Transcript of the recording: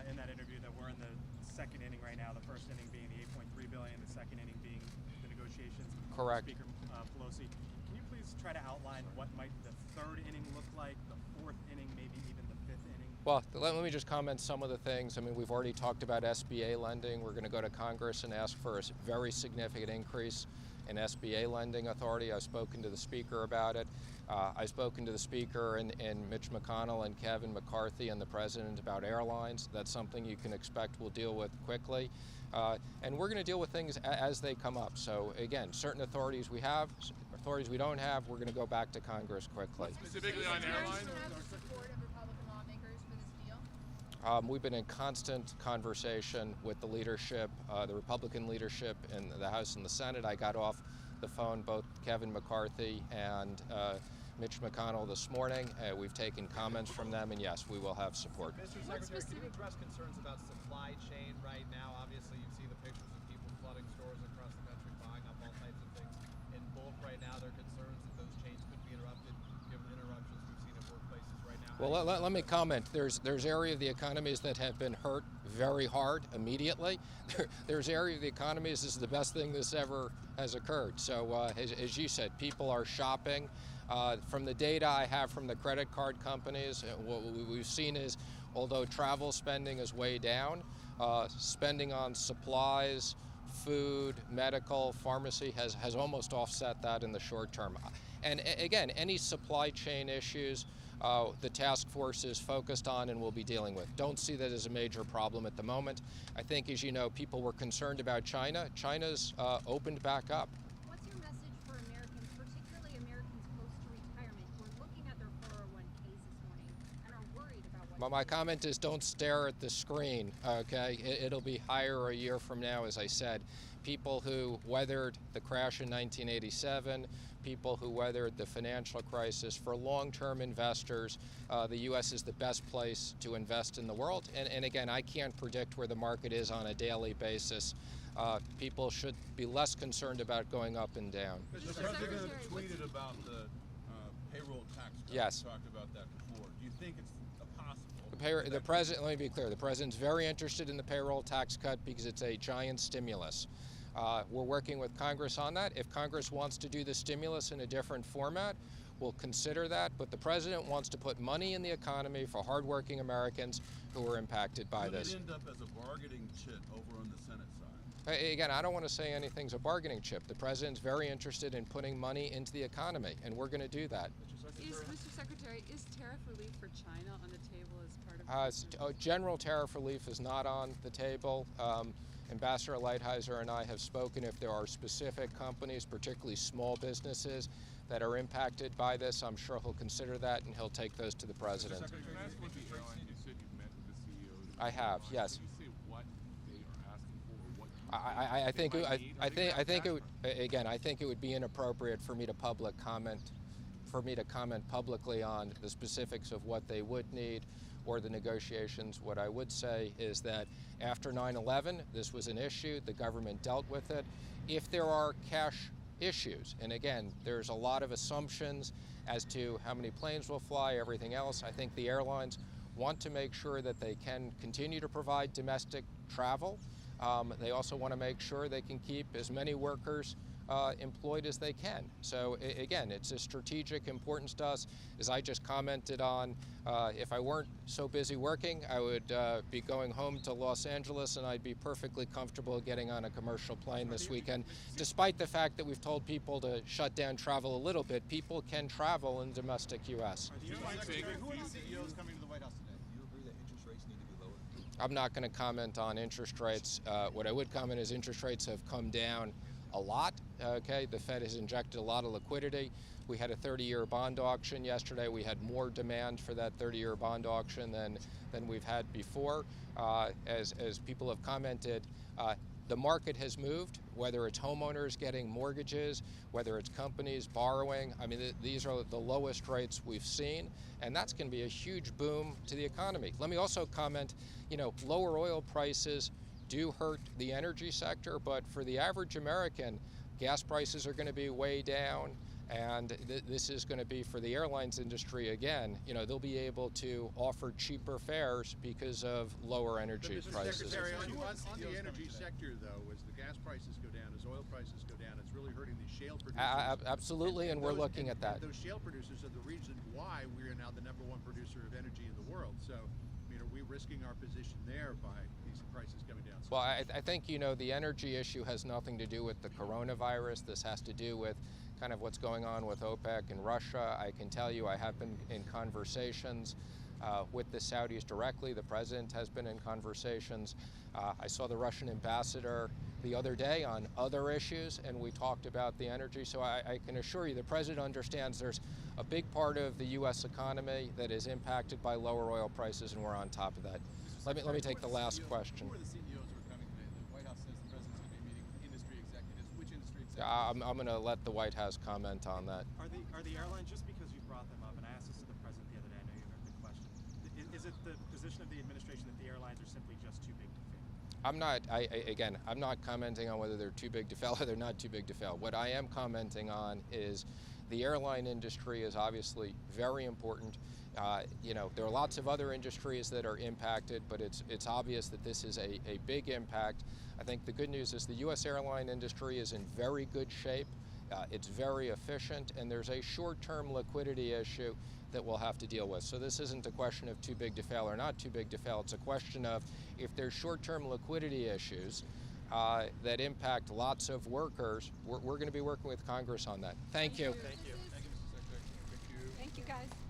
in that interview that we're in the second inning right now, the first inning being the $8.3 billion, the second inning being the negotiations with Correct. Speaker Pelosi. Can you please try to outline what might the third inning look like, the fourth inning, maybe even the fifth inning? Well, let me just comment some of the things. I mean, we've already talked about SBA lending. We're going to go to Congress and ask for a very significant increase in SBA lending authority. I've spoken to the Speaker about it. I've spoken to the Speaker and Mitch McConnell and Kevin McCarthy and the President about airlines. That's something you can expect we'll deal with quickly. And we're going to deal with things as they come up. So again, certain authorities we have, authorities we don't have, we're going to go back to Congress quickly. Specifically on airlines? We've been in constant conversation with the leadership, the Republican leadership in the House and the Senate. I got off the phone, both Kevin McCarthy and Mitch McConnell this morning. We've taken comments from them, and yes, we will have support. Mr. Secretary, can you address concerns about supply chain right now? Obviously, you see the pictures of people flooding stores across the country, buying up all types of things in bulk right now. There are concerns that those chains could be interrupted, given interruptions we've seen at workplaces right now. Well, let me comment. There's area of the economies that have been hurt very hard immediately. There's area of the economies, this is the best thing this ever has occurred. So as you said, people are shopping. From the data I have from the credit card companies, what we've seen is, although travel spending is way down, spending on supplies, food, medical, pharmacy has almost offset that in the short term. And again, any supply chain issues, the task force is focused on and will be dealing with. Don't see that as a major problem at the moment. I think, as you know, people were concerned about China. China's opened back up. What's your message for Americans, particularly Americans close to retirement, who are looking at their 401ks this morning and are worried about what? Well, my comment is don't stare at the screen, okay? It'll be higher a year from now, as I said. People who weathered the crash in 1987, people who weathered the financial crisis, for long-term investors, the U.S. is the best place to invest in the world. And again, I can't predict where the market is on a daily basis. People should be less concerned about going up and down. The President tweeted about the payroll tax cut. Yes. We talked about that before. Do you think it's possible? The President, let me be clear, the President's very interested in the payroll tax cut because it's a giant stimulus. We're working with Congress on that. If Congress wants to do the stimulus in a different format, we'll consider that. But the President wants to put money in the economy for hardworking Americans who are impacted by this. Could it end up as a bargaining chip over on the Senate side? Again, I don't want to say anything's a bargaining chip. The President's very interested in putting money into the economy, and we're going to do that. Mr. Secretary, is tariff relief for China on the table as part of General tariff relief is not on the table. Ambassador Lighthizer and I have spoken. If there are specific companies, particularly small businesses, that are impacted by this, I'm sure he'll consider that and he'll take those to the President. Can I ask what the airline, you said you've met with the CEOs? I have, yes. Can you say what they are asking for, or what I think it would, again, I think it would be inappropriate for me to comment publicly on the specifics of what they would need or the negotiations. What I would say is that after 9/11, this was an issue. The government dealt with it. If there are cash issues, and again, there's a lot of assumptions as to how many planes will fly, everything else, I think the airlines want to make sure that they can continue to provide domestic travel. They also want to make sure they can keep as many workers employed as they can. So again, it's a strategic importance to us. As I just commented on, if I weren't so busy working, I would be going home to Los Angeles and I'd be perfectly comfortable getting on a commercial plane this weekend. Despite the fact that we've told people to shut down travel a little bit, people can travel in domestic U.S. Who are the CEOs coming to the White House today? Do you agree that interest rates need to be lowered? I'm not going to comment on interest rates. What I would comment is interest rates have come down a lot. Okay, the Fed has injected a lot of liquidity. We had a 30-year bond auction yesterday. We had more demand for that 30-year bond auction than we've had before. As people have commented, the market has moved, whether it's homeowners getting mortgages, whether it's companies borrowing. I mean, these are the lowest rates we've seen, and that's going to be a huge boom to the economy. Let me also comment, lower oil prices do hurt the energy sector, but for the average American, gas prices are going to be way down, And this is going to be for the airlines industry again. You know, they'll be able to offer cheaper fares because of lower energy Mr. prices. Secretary, on the energy sector, though, as the gas prices go down, as oil prices go down, it's really hurting the shale producers. Absolutely, and we're looking at that. And those shale producers are the reason why we are now the #1 producer of energy in the world. So, I mean, are we risking our position there by these prices coming down? Well, I think, you know, the energy issue has nothing to do with the coronavirus. This has to do with kind of what's going on with OPEC and Russia. I can tell you I have been in conversations with the Saudis directly. The president has been in conversations. I saw the Russian ambassador the other day on other issues, and we talked about the energy. So I can assure you the president understands there's a big part of the U.S. economy that is impacted by lower oil prices, and we're on top of that. Let me take the last question. Who are the CEOs who are coming today? The White House says the president's going to be meeting with industry executives. Which industry executives? I'm going to let the White House comment on that. Are the airlines, just because you brought them up, and I asked this to the president the other day, I know you heard the question, is it the position of the administration that the airlines are simply just too big to fail? I'm not commenting on whether they're too big to fail or they're not too big to fail. What I am commenting on is the airline industry is obviously very important. You know, there are lots of other industries that are impacted, but it's obvious that this is a big impact. I think the good news is the U.S. airline industry is in very good shape. It's very efficient, and there's a short-term liquidity issue that we'll have to deal with. So this isn't a question of too big to fail or not too big to fail. It's a question of if there's short-term liquidity issues that impact lots of workers, we're going to be working with Congress on that. Thank you. Thank you. Thank you, Mr. Secretary. Thank you. Thank you, guys.